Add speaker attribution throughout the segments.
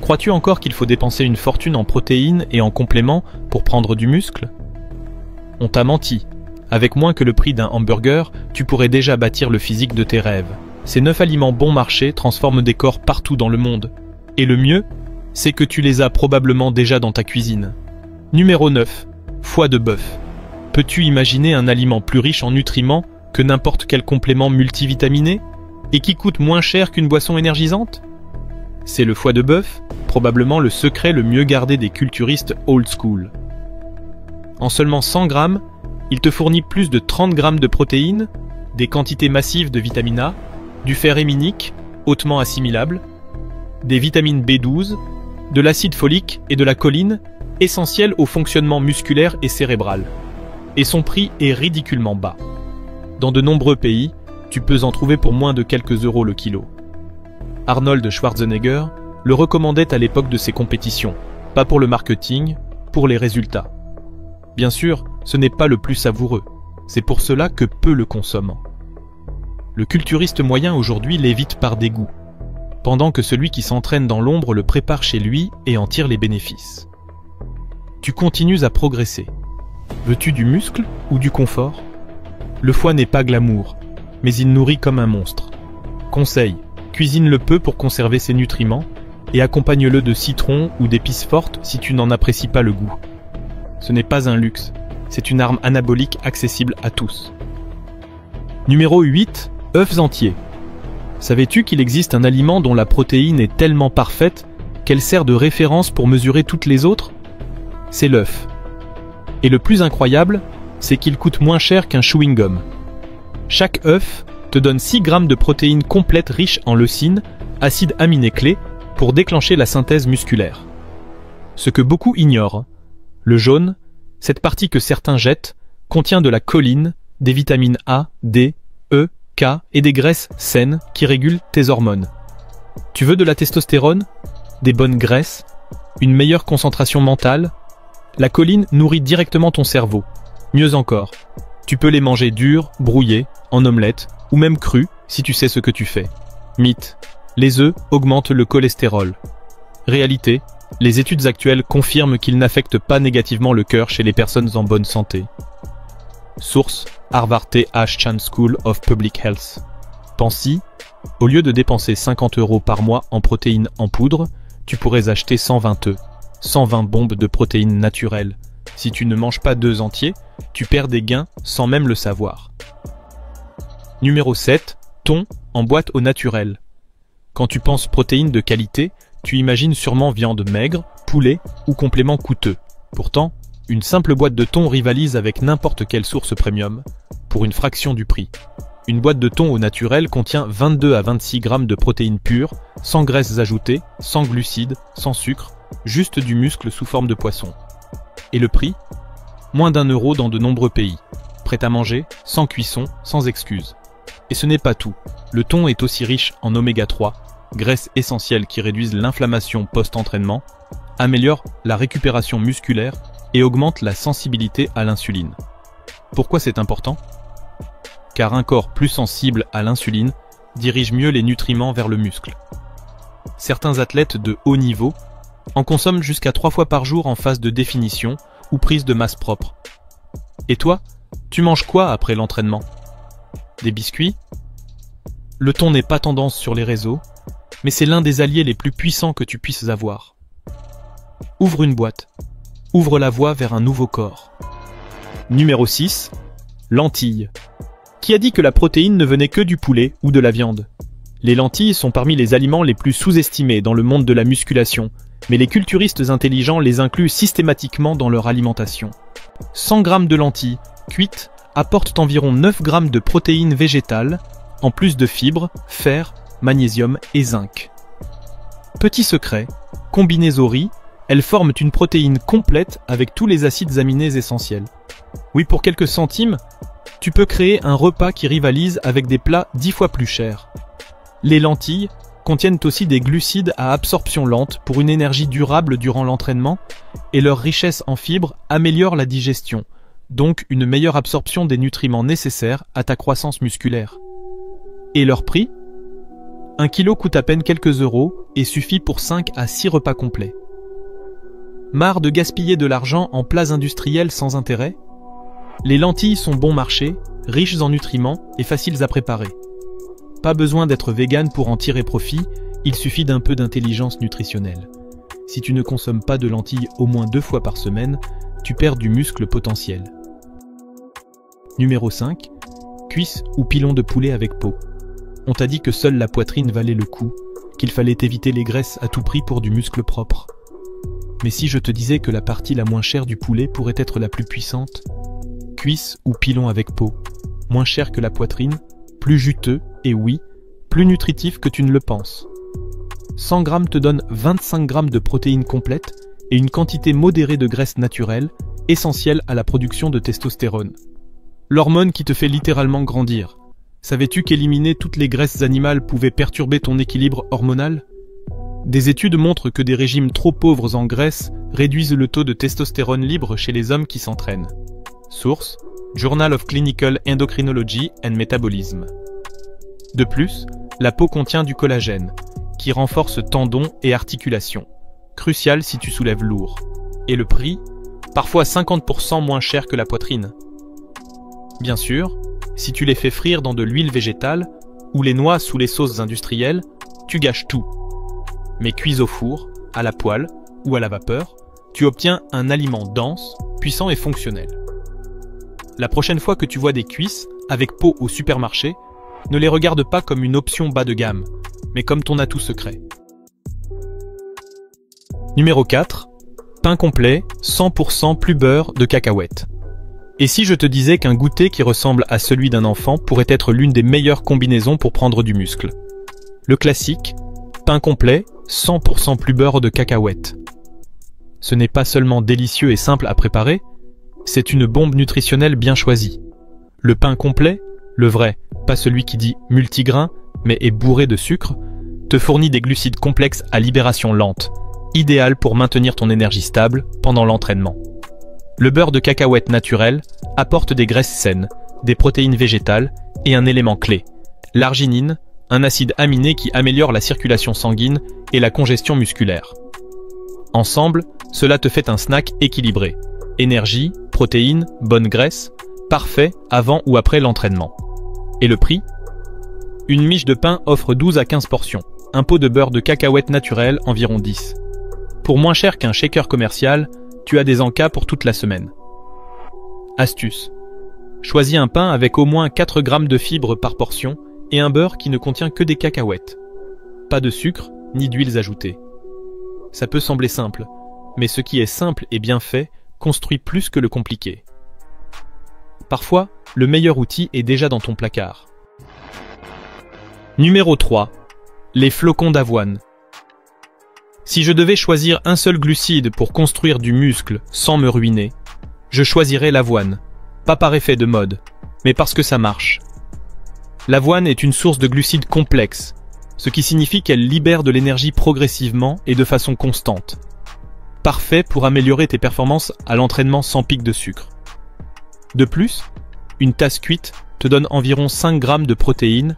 Speaker 1: Crois-tu encore qu'il faut dépenser une fortune en protéines et en compléments pour prendre du muscle? On t'a menti. Avec moins que le prix d'un hamburger, tu pourrais déjà bâtir le physique de tes rêves. Ces 9 aliments bon marché transforment des corps partout dans le monde. Et le mieux, c'est que tu les as probablement déjà dans ta cuisine. Numéro 9. Foie de bœuf. Peux-tu imaginer un aliment plus riche en nutriments que n'importe quel complément multivitaminé et qui coûte moins cher qu'une boisson énergisante? C'est le foie de bœuf, probablement le secret le mieux gardé des culturistes old school. En seulement 100 grammes, il te fournit plus de 30 grammes de protéines, des quantités massives de vitamine A, du fer héminique, hautement assimilable, des vitamines B12, de l'acide folique et de la choline, essentiels au fonctionnement musculaire et cérébral. Et son prix est ridiculement bas. Dans de nombreux pays, tu peux en trouver pour moins de quelques euros le kilo. Arnold Schwarzenegger le recommandait à l'époque de ses compétitions, pas pour le marketing, pour les résultats. Bien sûr, ce n'est pas le plus savoureux, c'est pour cela que peu le consomment. Le culturiste moyen aujourd'hui l'évite par dégoût, pendant que celui qui s'entraîne dans l'ombre le prépare chez lui et en tire les bénéfices. Tu continues à progresser. Veux-tu du muscle ou du confort? Le foie n'est pas glamour, mais il nourrit comme un monstre. Conseil, cuisine-le peu pour conserver ses nutriments et accompagne-le de citron ou d'épices fortes si tu n'en apprécies pas le goût. Ce n'est pas un luxe, c'est une arme anabolique accessible à tous. Numéro 8. œufs entiers. Savais-tu qu'il existe un aliment dont la protéine est tellement parfaite qu'elle sert de référence pour mesurer toutes les autres? C'est l'œuf. Et le plus incroyable, c'est qu'il coûte moins cher qu'un chewing-gum. Chaque œuf te donne 6 grammes de protéines complètes riches en leucine, acide aminé clé, pour déclencher la synthèse musculaire. Ce que beaucoup ignorent, le jaune, cette partie que certains jettent, contient de la choline, des vitamines A, D, E, K et des graisses saines qui régulent tes hormones. Tu veux de la testostérone, des bonnes graisses, une meilleure concentration mentale? La choline nourrit directement ton cerveau. Mieux encore, tu peux les manger durs, brouillés, en omelette, ou même crus si tu sais ce que tu fais. Mythe, les œufs augmentent le cholestérol. Réalité, les études actuelles confirment qu'ils n'affectent pas négativement le cœur chez les personnes en bonne santé. Source, Harvard T.H. Chan School of Public Health. Pense-y, au lieu de dépenser 50 € par mois en protéines en poudre, tu pourrais acheter 120 œufs, 120 bombes de protéines naturelles. Si tu ne manges pas d'œufs entiers, tu perds des gains sans même le savoir. Numéro 7. Thon en boîte au naturel. Quand tu penses protéines de qualité, tu imagines sûrement viande maigre, poulet ou complément coûteux. Pourtant, une simple boîte de thon rivalise avec n'importe quelle source premium, pour une fraction du prix. Une boîte de thon au naturel contient 22 à 26 grammes de protéines pures, sans graisses ajoutées, sans glucides, sans sucre, juste du muscle sous forme de poisson. Et le prix? Moins d'1 € dans de nombreux pays. Prêt à manger, sans cuisson, sans excuse. Et ce n'est pas tout. Le thon est aussi riche en oméga 3, graisses essentielles qui réduisent l'inflammation post-entraînement, améliorent la récupération musculaire et augmentent la sensibilité à l'insuline. Pourquoi c'est important? Car un corps plus sensible à l'insuline dirige mieux les nutriments vers le muscle. Certains athlètes de haut niveau en consomment jusqu'à 3 fois par jour en phase de définition ou prise de masse propre. Et toi, tu manges quoi après l'entraînement? Des biscuits? Le thon n'est pas tendance sur les réseaux, mais c'est l'un des alliés les plus puissants que tu puisses avoir. Ouvre une boîte. Ouvre la voie vers un nouveau corps. Numéro 6. Lentilles. Qui a dit que la protéine ne venait que du poulet ou de la viande? Les lentilles sont parmi les aliments les plus sous-estimés dans le monde de la musculation, mais les culturistes intelligents les incluent systématiquement dans leur alimentation. 100 grammes de lentilles, cuites, apportent environ 9 grammes de protéines végétales, en plus de fibres, fer, magnésium et zinc. Petit secret, combinées au riz, elles forment une protéine complète avec tous les acides aminés essentiels. Oui, pour quelques centimes, tu peux créer un repas qui rivalise avec des plats 10 fois plus chers. Les lentilles contiennent aussi des glucides à absorption lente pour une énergie durable durant l'entraînement, et leur richesse en fibres améliore la digestion, donc une meilleure absorption des nutriments nécessaires à ta croissance musculaire. Et leur prix? 1 kilo coûte à peine quelques euros et suffit pour 5 à 6 repas complets. Marre de gaspiller de l'argent en plats industriels sans intérêt? Les lentilles sont bon marché, riches en nutriments et faciles à préparer. Pas besoin d'être vegan pour en tirer profit, il suffit d'un peu d'intelligence nutritionnelle. Si tu ne consommes pas de lentilles au moins 2 fois par semaine, tu perds du muscle potentiel. Numéro 5. Cuisses ou pilons de poulet avec peau. On t'a dit que seule la poitrine valait le coup, qu'il fallait éviter les graisses à tout prix pour du muscle propre. Mais si je te disais que la partie la moins chère du poulet pourrait être la plus puissante? Cuisses ou pilons avec peau, moins cher que la poitrine, plus juteux et oui, plus nutritif que tu ne le penses. 100 g te donne 25 g de protéines complètes et une quantité modérée de graisse naturelle, essentielle à la production de testostérone. L'hormone qui te fait littéralement grandir. Savais-tu qu'éliminer toutes les graisses animales pouvait perturber ton équilibre hormonal? Des études montrent que des régimes trop pauvres en graisse réduisent le taux de testostérone libre chez les hommes qui s'entraînent. Source: Journal of Clinical Endocrinology and Metabolism. De plus, la peau contient du collagène, qui renforce tendons et articulations, crucial si tu soulèves lourd. Et le prix? Parfois 50% moins cher que la poitrine. Bien sûr, si tu les fais frire dans de l'huile végétale ou les noies sous les sauces industrielles, tu gâches tout. Mais cuits au four, à la poêle ou à la vapeur, tu obtiens un aliment dense, puissant et fonctionnel. La prochaine fois que tu vois des cuisses avec peau au supermarché, ne les regarde pas comme une option bas de gamme, mais comme ton atout secret. Numéro 4. Pain complet, 100% plus beurre de cacahuètes. Et si je te disais qu'un goûter qui ressemble à celui d'un enfant pourrait être l'une des meilleures combinaisons pour prendre du muscle? Le classique, pain complet, 100% plus beurre de cacahuètes. Ce n'est pas seulement délicieux et simple à préparer, c'est une bombe nutritionnelle bien choisie. Le pain complet, le vrai, pas celui qui dit multigrain, mais est bourré de sucre, te fournit des glucides complexes à libération lente, idéal pour maintenir ton énergie stable pendant l'entraînement. Le beurre de cacahuète naturel apporte des graisses saines, des protéines végétales et un élément clé, l'arginine, un acide aminé qui améliore la circulation sanguine et la congestion musculaire. Ensemble, cela te fait un snack équilibré. Énergie, protéines, bonne graisse, parfait avant ou après l'entraînement. Et le prix? Une miche de pain offre 12 à 15 portions, un pot de beurre de cacahuète naturel environ 10. Pour moins cher qu'un shaker commercial, tu as des encas pour toute la semaine. Astuce. Choisis un pain avec au moins 4 g de fibres par portion et un beurre qui ne contient que des cacahuètes. Pas de sucre, ni d'huiles ajoutées. Ça peut sembler simple, mais ce qui est simple et bien fait construit plus que le compliqué. Parfois, le meilleur outil est déjà dans ton placard. Numéro 3. Les flocons d'avoine. Si je devais choisir un seul glucide pour construire du muscle sans me ruiner, je choisirais l'avoine. Pas par effet de mode, mais parce que ça marche. L'avoine est une source de glucides complexes, ce qui signifie qu'elle libère de l'énergie progressivement et de façon constante. Parfait pour améliorer tes performances à l'entraînement sans pic de sucre. De plus, une tasse cuite te donne environ 5 g de protéines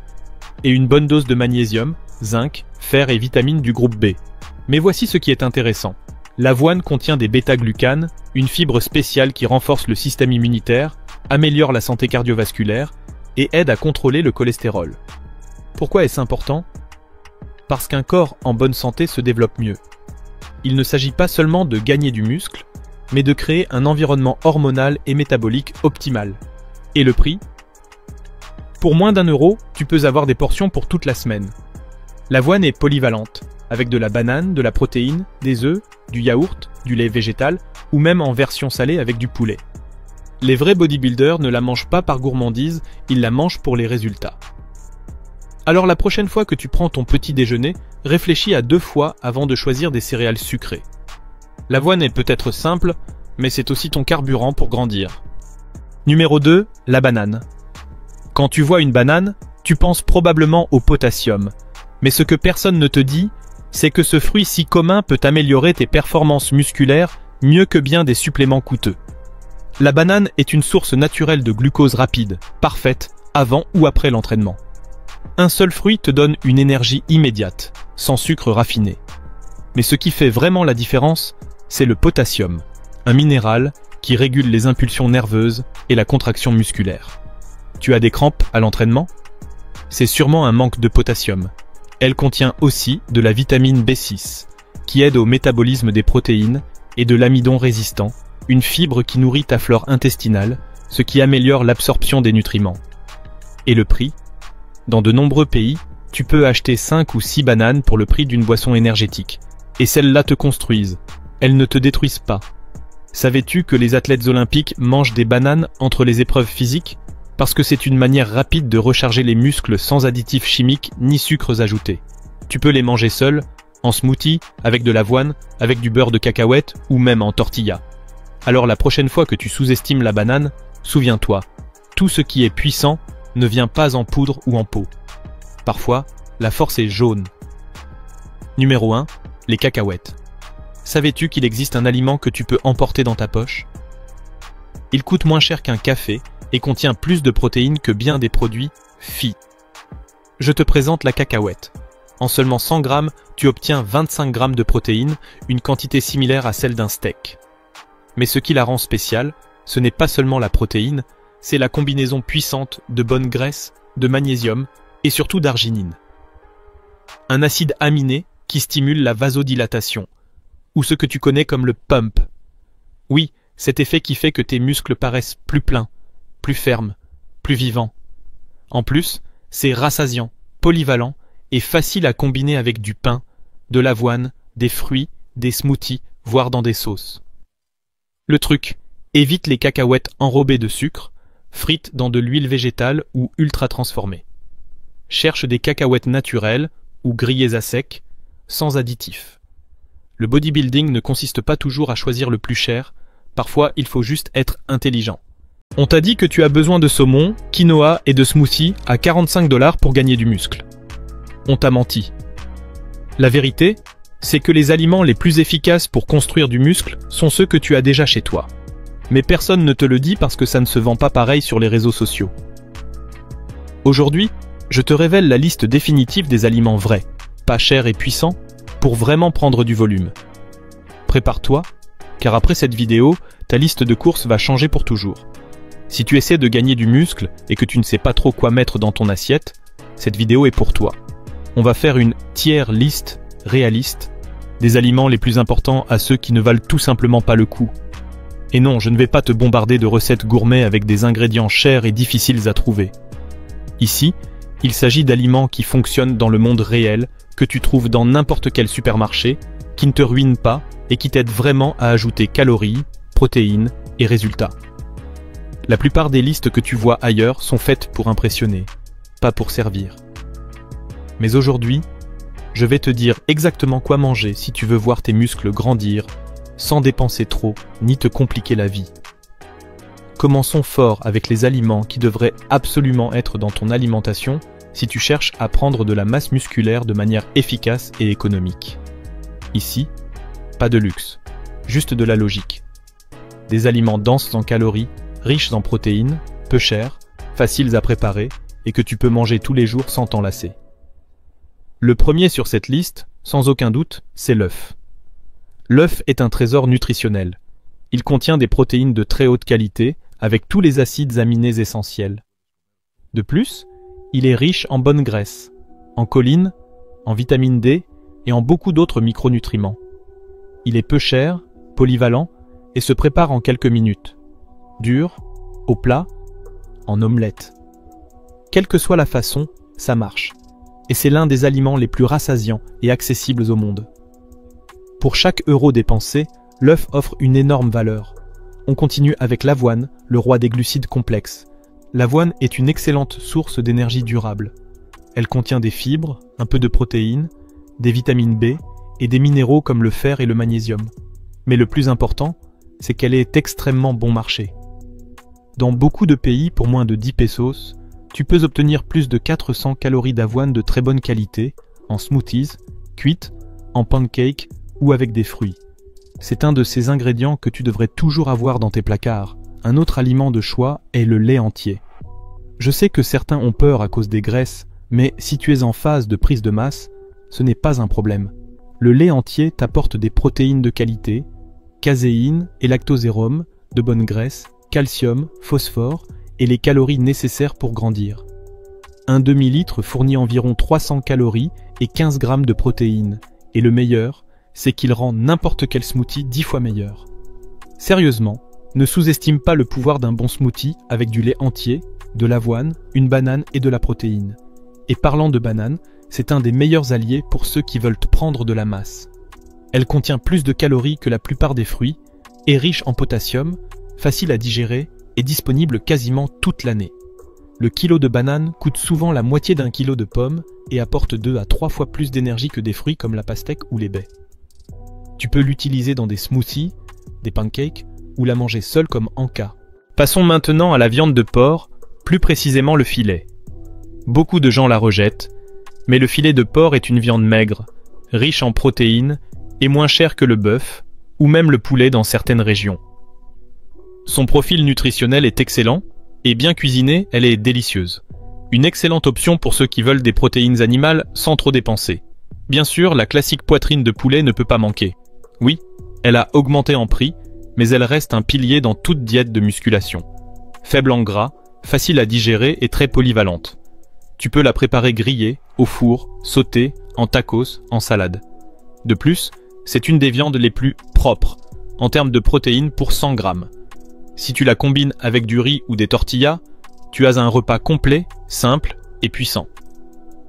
Speaker 1: et une bonne dose de magnésium, zinc, fer et vitamines du groupe B. Mais voici ce qui est intéressant. L'avoine contient des bêta-glucanes, une fibre spéciale qui renforce le système immunitaire, améliore la santé cardiovasculaire et aide à contrôler le cholestérol. Pourquoi est-ce important? Parce qu'un corps en bonne santé se développe mieux. Il ne s'agit pas seulement de gagner du muscle, mais de créer un environnement hormonal et métabolique optimal. Et le prix? Pour moins d'1 euro, tu peux avoir des portions pour toute la semaine. L'avoine est polyvalente, avec de la banane, de la protéine, des œufs, du yaourt, du lait végétal, ou même en version salée avec du poulet. Les vrais bodybuilders ne la mangent pas par gourmandise, ils la mangent pour les résultats. Alors la prochaine fois que tu prends ton petit déjeuner, réfléchis à 2 fois avant de choisir des céréales sucrées. L'avoine est peut-être simple, mais c'est aussi ton carburant pour grandir. Numéro 2, la banane. Quand tu vois une banane, tu penses probablement au potassium. Mais ce que personne ne te dit, c'est que ce fruit si commun peut améliorer tes performances musculaires mieux que bien des suppléments coûteux. La banane est une source naturelle de glucose rapide, parfaite avant ou après l'entraînement. Un seul fruit te donne une énergie immédiate, sans sucre raffiné. Mais ce qui fait vraiment la différence, c'est le potassium, un minéral qui régule les impulsions nerveuses et la contraction musculaire. Tu as des crampes à l'entraînement? C'est sûrement un manque de potassium. Elle contient aussi de la vitamine B6, qui aide au métabolisme des protéines, et de l'amidon résistant, une fibre qui nourrit ta flore intestinale, ce qui améliore l'absorption des nutriments. Et le prix? Dans de nombreux pays, tu peux acheter 5 ou 6 bananes pour le prix d'une boisson énergétique. Et celles-là te construisent. Elles ne te détruisent pas. Savais-tu que les athlètes olympiques mangent des bananes entre les épreuves physiques? Parce que c'est une manière rapide de recharger les muscles sans additifs chimiques ni sucres ajoutés. Tu peux les manger seuls, en smoothie, avec de l'avoine, avec du beurre de cacahuète ou même en tortilla. Alors la prochaine fois que tu sous-estimes la banane, souviens-toi, tout ce qui est puissant ne vient pas en poudre ou en pot. Parfois, la force est jaune. Numéro 1. Les cacahuètes. Savais-tu qu'il existe un aliment que tu peux emporter dans ta poche? Il coûte moins cher qu'un café et contient plus de protéines que bien des produits phyto. Je te présente la cacahuète. En seulement 100 grammes, tu obtiens 25 grammes de protéines, une quantité similaire à celle d'un steak. Mais ce qui la rend spéciale, ce n'est pas seulement la protéine, c'est la combinaison puissante de bonnes graisses, de magnésium et surtout d'arginine. Un acide aminé qui stimule la vasodilatation, ou ce que tu connais comme le pump. Oui, cet effet qui fait que tes muscles paraissent plus pleins, plus fermes, plus vivants. En plus, c'est rassasiant, polyvalent et facile à combiner avec du pain, de l'avoine, des fruits, des smoothies, voire dans des sauces. Le truc, évite les cacahuètes enrobées de sucre, frites dans de l'huile végétale ou ultra transformée. Cherche des cacahuètes naturelles ou grillées à sec, sans additifs. Le bodybuilding ne consiste pas toujours à choisir le plus cher, parfois il faut juste être intelligent. On t'a dit que tu as besoin de saumon, quinoa et de smoothies à 45 $ pour gagner du muscle. On t'a menti. La vérité, c'est que les aliments les plus efficaces pour construire du muscle sont ceux que tu as déjà chez toi. Mais personne ne te le dit parce que ça ne se vend pas pareil sur les réseaux sociaux. Aujourd'hui, je te révèle la liste définitive des aliments vrais, pas chers et puissants, pour vraiment prendre du volume. Prépare-toi, car après cette vidéo, ta liste de courses va changer pour toujours. Si tu essaies de gagner du muscle et que tu ne sais pas trop quoi mettre dans ton assiette, cette vidéo est pour toi. On va faire une tier list réaliste des aliments les plus importants à ceux qui ne valent tout simplement pas le coup. Et non, je ne vais pas te bombarder de recettes gourmets avec des ingrédients chers et difficiles à trouver. Ici, il s'agit d'aliments qui fonctionnent dans le monde réel, que tu trouves dans n'importe quel supermarché, qui ne te ruinent pas et qui t'aident vraiment à ajouter calories, protéines et résultats. La plupart des listes que tu vois ailleurs sont faites pour impressionner, pas pour servir. Mais aujourd'hui, je vais te dire exactement quoi manger si tu veux voir tes muscles grandir, sans dépenser trop, ni te compliquer la vie. Commençons fort avec les aliments qui devraient absolument être dans ton alimentation si tu cherches à prendre de la masse musculaire de manière efficace et économique. Ici, pas de luxe, juste de la logique. Des aliments denses en calories, riches en protéines, peu chers, faciles à préparer et que tu peux manger tous les jours sans t'en lasser. Le premier sur cette liste, sans aucun doute, c'est l'œuf. L'œuf est un trésor nutritionnel. Il contient des protéines de très haute qualité, avec tous les acides aminés essentiels. De plus, il est riche en bonnes graisses, en choline, en vitamine D et en beaucoup d'autres micronutriments. Il est peu cher, polyvalent et se prépare en quelques minutes. Dur, au plat, en omelette. Quelle que soit la façon, ça marche. Et c'est l'un des aliments les plus rassasiants et accessibles au monde. Pour chaque euro dépensé, l'œuf offre une énorme valeur. On continue avec l'avoine, le roi des glucides complexes. L'avoine est une excellente source d'énergie durable. Elle contient des fibres, un peu de protéines, des vitamines B et des minéraux comme le fer et le magnésium. Mais le plus important, c'est qu'elle est extrêmement bon marché. Dans beaucoup de pays, pour moins de 10 pesos, tu peux obtenir plus de 400 calories d'avoine de très bonne qualité, en smoothies, cuites, en pancakes ou avec des fruits. C'est un de ces ingrédients que tu devrais toujours avoir dans tes placards. Un autre aliment de choix est le lait entier. Je sais que certains ont peur à cause des graisses, Mais si tu es en phase de prise de masse, ce n'est pas un problème. Le lait entier t'apporte des protéines de qualité, caséine et lactosérum, de bonne graisse, calcium, phosphore et les calories nécessaires pour grandir. Un demi-litre fournit environ 300 calories et 15 grammes de protéines. Et le meilleur, c'est qu'il rend n'importe quel smoothie 10 fois meilleur. Sérieusement, ne sous-estime pas le pouvoir d'un bon smoothie avec du lait entier, de l'avoine, une banane et de la protéine. Et parlant de banane, c'est un des meilleurs alliés pour ceux qui veulent prendre de la masse. Elle contient plus de calories que la plupart des fruits, est riche en potassium, facile à digérer et disponible quasiment toute l'année. Le kilo de banane coûte souvent la moitié d'un kilo de pommes et apporte 2 à 3 fois plus d'énergie que des fruits comme la pastèque ou les baies. Tu peux l'utiliser dans des smoothies, des pancakes ou la manger seule comme encas. Passons maintenant à la viande de porc, plus précisément le filet. Beaucoup de gens la rejettent, mais le filet de porc est une viande maigre, riche en protéines et moins chère que le bœuf ou même le poulet dans certaines régions. Son profil nutritionnel est excellent et bien cuisinée, elle est délicieuse. Une excellente option pour ceux qui veulent des protéines animales sans trop dépenser. Bien sûr, la classique poitrine de poulet ne peut pas manquer. Oui, elle a augmenté en prix, mais elle reste un pilier dans toute diète de musculation. Faible en gras, facile à digérer et très polyvalente. Tu peux la préparer grillée, au four, sautée, en tacos, en salade. De plus, c'est une des viandes les plus propres, en termes de protéines pour 100 grammes. Si tu la combines avec du riz ou des tortillas, tu as un repas complet, simple et puissant.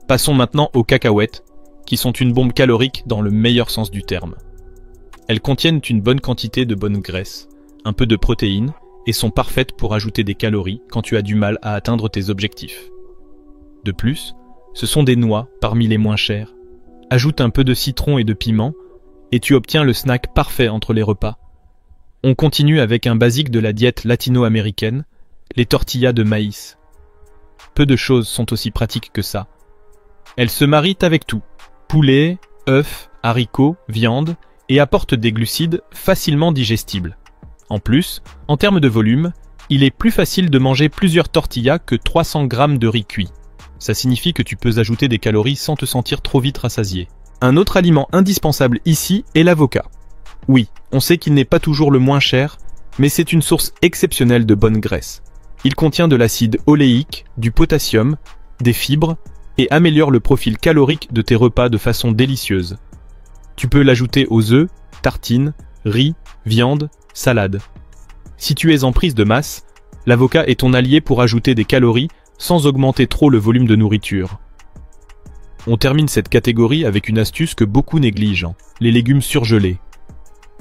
Speaker 1: Passons maintenant aux cacahuètes, qui sont une bombe calorique dans le meilleur sens du terme. Elles contiennent une bonne quantité de bonne graisse, un peu de protéines, et sont parfaites pour ajouter des calories quand tu as du mal à atteindre tes objectifs. De plus, ce sont des noix parmi les moins chères. Ajoute un peu de citron et de piment, et tu obtiens le snack parfait entre les repas. On continue avec un basique de la diète latino-américaine, les tortillas de maïs. Peu de choses sont aussi pratiques que ça. Elles se marient avec tout, poulet, œufs, haricots, viande, et apportent des glucides facilement digestibles. En plus, en termes de volume, il est plus facile de manger plusieurs tortillas que 300 grammes de riz cuit. Ça signifie que tu peux ajouter des calories sans te sentir trop vite rassasié. Un autre aliment indispensable ici est l'avocat. Oui, on sait qu'il n'est pas toujours le moins cher, mais c'est une source exceptionnelle de bonne graisse. Il contient de l'acide oléique, du potassium, des fibres et améliore le profil calorique de tes repas de façon délicieuse. Tu peux l'ajouter aux œufs, tartines, riz, viande, salade. Si tu es en prise de masse, l'avocat est ton allié pour ajouter des calories sans augmenter trop le volume de nourriture. On termine cette catégorie avec une astuce que beaucoup négligent, les légumes surgelés.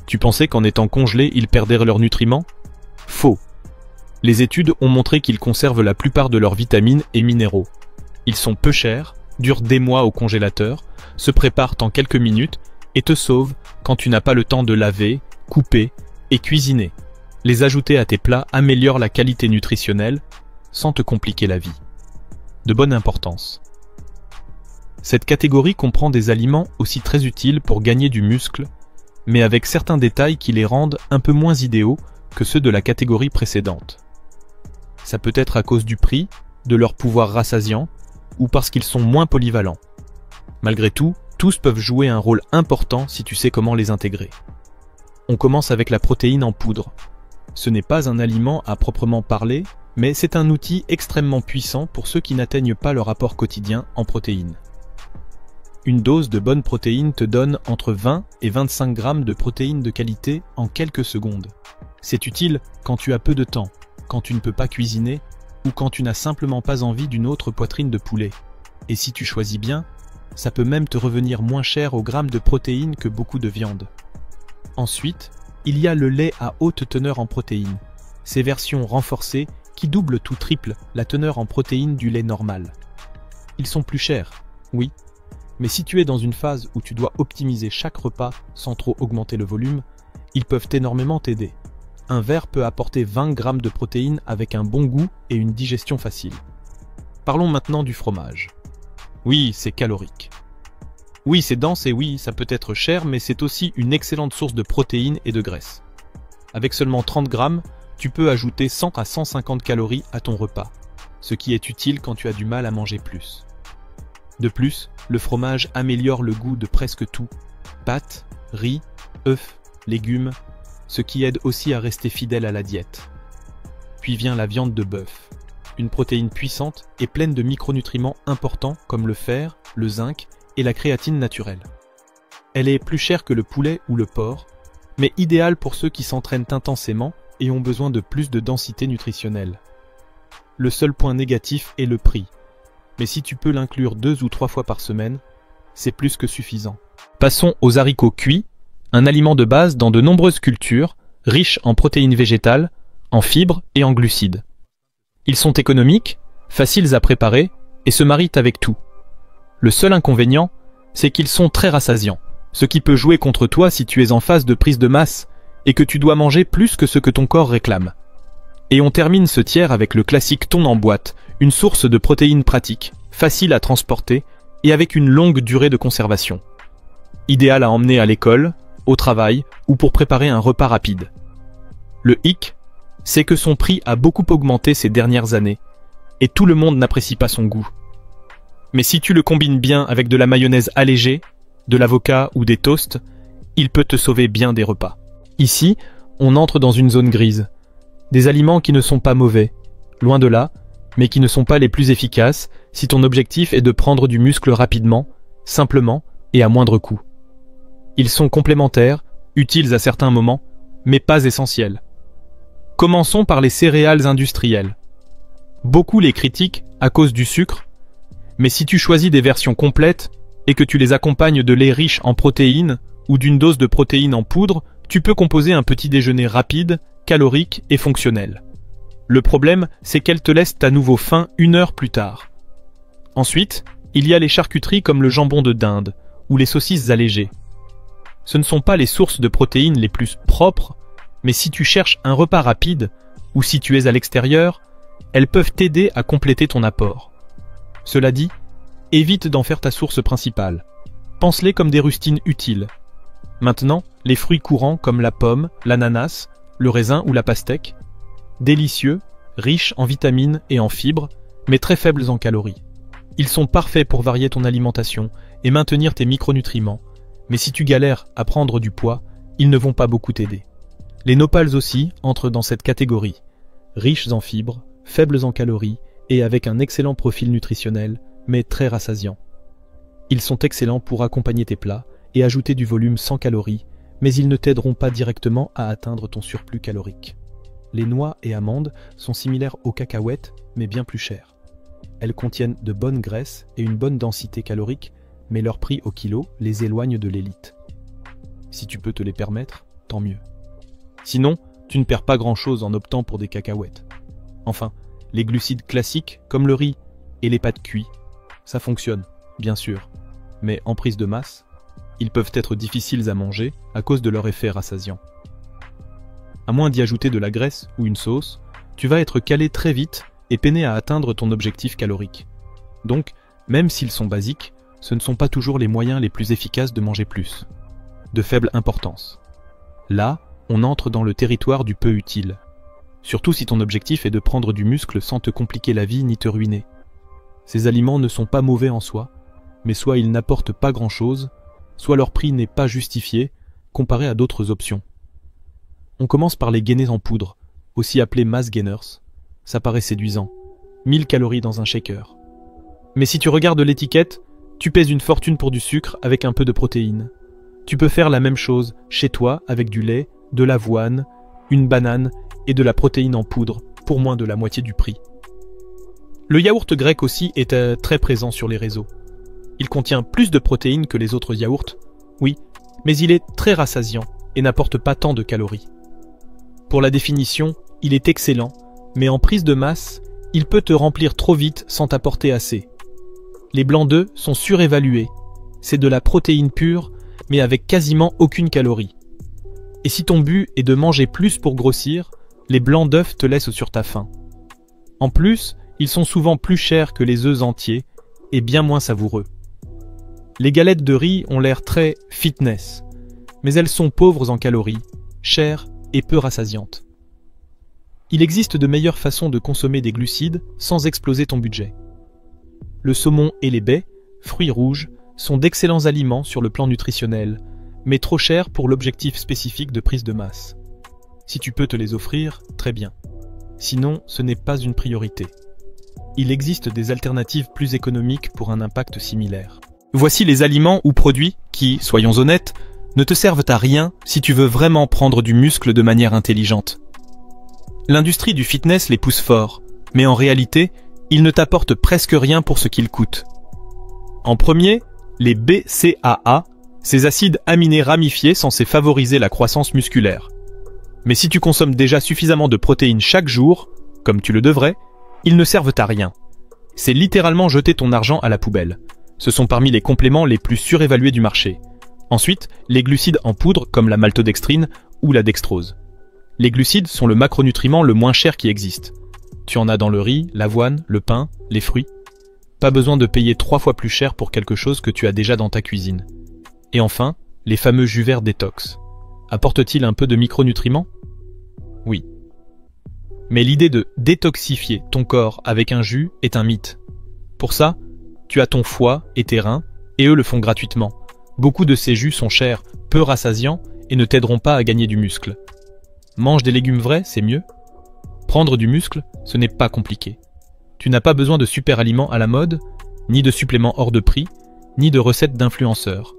Speaker 1: Tu pensais qu'en étant congelés, ils perdaient leurs nutriments? Faux. Les études ont montré qu'ils conservent la plupart de leurs vitamines et minéraux. Ils sont peu chers, durent des mois au congélateur, se préparent en quelques minutes et te sauvent quand tu n'as pas le temps de laver, couper et cuisiner. Les ajouter à tes plats améliore la qualité nutritionnelle sans te compliquer la vie. De bonne importance. Cette catégorie comprend des aliments aussi très utiles pour gagner du muscle, mais avec certains détails qui les rendent un peu moins idéaux que ceux de la catégorie précédente. Ça peut être à cause du prix, de leur pouvoir rassasiant, ou parce qu'ils sont moins polyvalents. Malgré tout, tous peuvent jouer un rôle important si tu sais comment les intégrer. On commence avec la protéine en poudre. Ce n'est pas un aliment à proprement parler, mais c'est un outil extrêmement puissant pour ceux qui n'atteignent pas leur apport quotidien en protéines. Une dose de bonne protéine te donne entre 20 et 25 grammes de protéines de qualité en quelques secondes. C'est utile quand tu as peu de temps, quand tu ne peux pas cuisiner ou quand tu n'as simplement pas envie d'une autre poitrine de poulet. Et si tu choisis bien, ça peut même te revenir moins cher au gramme de protéines que beaucoup de viande. Ensuite, il y a le lait à haute teneur en protéines. Ces versions renforcées qui doublent ou triplent la teneur en protéines du lait normal. Ils sont plus chers, oui, mais si tu es dans une phase où tu dois optimiser chaque repas sans trop augmenter le volume, ils peuvent énormément t'aider. Un verre peut apporter 20 grammes de protéines avec un bon goût et une digestion facile. Parlons maintenant du fromage. Oui, c'est calorique. Oui, c'est dense et oui, ça peut être cher, mais c'est aussi une excellente source de protéines et de graisse. Avec seulement 30 grammes, tu peux ajouter 100 à 150 calories à ton repas, ce qui est utile quand tu as du mal à manger plus. De plus, le fromage améliore le goût de presque tout. Pâtes, riz, œufs, légumes, ce qui aide aussi à rester fidèle à la diète. Puis vient la viande de bœuf, une protéine puissante et pleine de micronutriments importants comme le fer, le zinc et la créatine naturelle. Elle est plus chère que le poulet ou le porc, mais idéale pour ceux qui s'entraînent intensément et ont besoin de plus de densité nutritionnelle. Le seul point négatif est le prix, mais si tu peux l'inclure 2 ou 3 fois par semaine, c'est plus que suffisant. Passons aux haricots cuits, un aliment de base dans de nombreuses cultures, riche en protéines végétales, en fibres et en glucides. Ils sont économiques, faciles à préparer et se marient avec tout. Le seul inconvénient, c'est qu'ils sont très rassasiants, ce qui peut jouer contre toi si tu es en phase de prise de masse et que tu dois manger plus que ce que ton corps réclame. Et on termine ce tiers avec le classique thon en boîte, une source de protéines pratique, facile à transporter et avec une longue durée de conservation. Idéal à emmener à l'école, au travail ou pour préparer un repas rapide. Le hic, c'est que son prix a beaucoup augmenté ces dernières années et tout le monde n'apprécie pas son goût. Mais si tu le combines bien avec de la mayonnaise allégée, de l'avocat ou des toasts, il peut te sauver bien des repas. Ici, on entre dans une zone grise. Des aliments qui ne sont pas mauvais, loin de là, mais qui ne sont pas les plus efficaces si ton objectif est de prendre du muscle rapidement, simplement et à moindre coût. Ils sont complémentaires, utiles à certains moments, mais pas essentiels. Commençons par les céréales industrielles. Beaucoup les critiquent à cause du sucre, mais si tu choisis des versions complètes et que tu les accompagnes de lait riche en protéines ou d'une dose de protéines en poudre, tu peux composer un petit déjeuner rapide, calorique et fonctionnel. Le problème, c'est qu'elles te laissent à nouveau faim 1 heure plus tard. Ensuite, il y a les charcuteries comme le jambon de dinde ou les saucisses allégées. Ce ne sont pas les sources de protéines les plus propres, mais si tu cherches un repas rapide ou si tu es à l'extérieur, elles peuvent t'aider à compléter ton apport. Cela dit, évite d'en faire ta source principale. Pense-les comme des rustines utiles. Maintenant, les fruits courants comme la pomme, l'ananas, le raisin ou la pastèque, délicieux, riches en vitamines et en fibres, mais très faibles en calories. Ils sont parfaits pour varier ton alimentation et maintenir tes micronutriments, mais si tu galères à prendre du poids, ils ne vont pas beaucoup t'aider. Les nopals aussi entrent dans cette catégorie, riches en fibres, faibles en calories et avec un excellent profil nutritionnel, mais très rassasiant. Ils sont excellents pour accompagner tes plats et ajouter du volume sans calories, mais ils ne t'aideront pas directement à atteindre ton surplus calorique. Les noix et amandes sont similaires aux cacahuètes, mais bien plus chères. Elles contiennent de bonnes graisses et une bonne densité calorique, mais leur prix au kilo les éloigne de l'élite. Si tu peux te les permettre, tant mieux. Sinon, tu ne perds pas grand-chose en optant pour des cacahuètes. Enfin, les glucides classiques, comme le riz et les pâtes cuites, ça fonctionne, bien sûr, mais en prise de masse, ils peuvent être difficiles à manger à cause de leur effet rassasiant. À moins d'y ajouter de la graisse ou une sauce, tu vas être calé très vite et peiner à atteindre ton objectif calorique. Donc, même s'ils sont basiques, ce ne sont pas toujours les moyens les plus efficaces de manger plus. De faible importance. Là, on entre dans le territoire du peu utile. Surtout si ton objectif est de prendre du muscle sans te compliquer la vie ni te ruiner. Ces aliments ne sont pas mauvais en soi, mais soit ils n'apportent pas grand-chose, soit leur prix n'est pas justifié, comparé à d'autres options. On commence par les gainés en poudre, aussi appelés mass gainers. Ça paraît séduisant. 1000 calories dans un shaker. Mais si tu regardes l'étiquette, tu paies une fortune pour du sucre avec un peu de protéines. Tu peux faire la même chose chez toi avec du lait, de l'avoine, une banane et de la protéine en poudre pour moins de la moitié du prix. Le yaourt grec aussi est très présent sur les réseaux. Il contient plus de protéines que les autres yaourts, oui, mais il est très rassasiant et n'apporte pas tant de calories. Pour la définition, il est excellent, mais en prise de masse, il peut te remplir trop vite sans t'apporter assez. Les blancs d'œufs sont surévalués. C'est de la protéine pure, mais avec quasiment aucune calorie. Et si ton but est de manger plus pour grossir, les blancs d'œufs te laissent sur ta faim. En plus, ils sont souvent plus chers que les œufs entiers et bien moins savoureux. Les galettes de riz ont l'air très fitness, mais elles sont pauvres en calories, chères et peu rassasiantes. Il existe de meilleures façons de consommer des glucides sans exploser ton budget. Le saumon et les baies, fruits rouges, sont d'excellents aliments sur le plan nutritionnel, mais trop chers pour l'objectif spécifique de prise de masse. Si tu peux te les offrir, très bien. Sinon, ce n'est pas une priorité. Il existe des alternatives plus économiques pour un impact similaire. Voici les aliments ou produits qui, soyons honnêtes, ne te servent à rien si tu veux vraiment prendre du muscle de manière intelligente. L'industrie du fitness les pousse fort, mais en réalité, ils ne t'apportent presque rien pour ce qu'ils coûtent. En premier, les BCAA, ces acides aminés ramifiés censés favoriser la croissance musculaire. Mais si tu consommes déjà suffisamment de protéines chaque jour, comme tu le devrais, ils ne servent à rien. C'est littéralement jeter ton argent à la poubelle. Ce sont parmi les compléments les plus surévalués du marché. Ensuite, les glucides en poudre comme la maltodextrine ou la dextrose. Les glucides sont le macronutriment le moins cher qui existe. Tu en as dans le riz, l'avoine, le pain, les fruits. Pas besoin de payer 3 fois plus cher pour quelque chose que tu as déjà dans ta cuisine. Et enfin, les fameux jus verts détox. Apportent-ils un peu de micronutriments? Oui. Mais l'idée de détoxifier ton corps avec un jus est un mythe. Pour ça, tu as ton foie et tes reins, et eux le font gratuitement. Beaucoup de ces jus sont chers, peu rassasiants, et ne t'aideront pas à gagner du muscle. Mange des légumes vrais, c'est mieux. Prendre du muscle, ce n'est pas compliqué. Tu n'as pas besoin de super aliments à la mode, ni de suppléments hors de prix, ni de recettes d'influenceurs.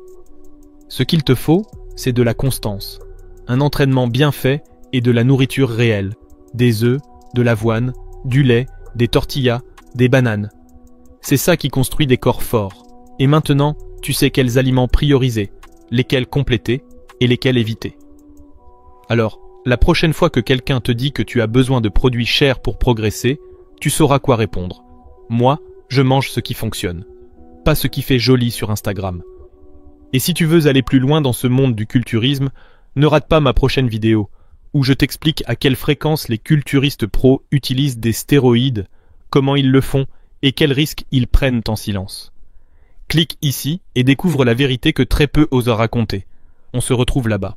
Speaker 1: Ce qu'il te faut, c'est de la constance, un entraînement bien fait et de la nourriture réelle, des œufs, de l'avoine, du lait, des tortillas, des bananes. C'est ça qui construit des corps forts. Et maintenant, tu sais quels aliments prioriser, lesquels compléter et lesquels éviter. Alors, la prochaine fois que quelqu'un te dit que tu as besoin de produits chers pour progresser, tu sauras quoi répondre. Moi, je mange ce qui fonctionne, pas ce qui fait joli sur Instagram. Et si tu veux aller plus loin dans ce monde du culturisme, ne rate pas ma prochaine vidéo, où je t'explique à quelle fréquence les culturistes pros utilisent des stéroïdes, comment ils le font et quels risques ils prennent en silence. Clique ici et découvre la vérité que très peu osent raconter. On se retrouve là-bas.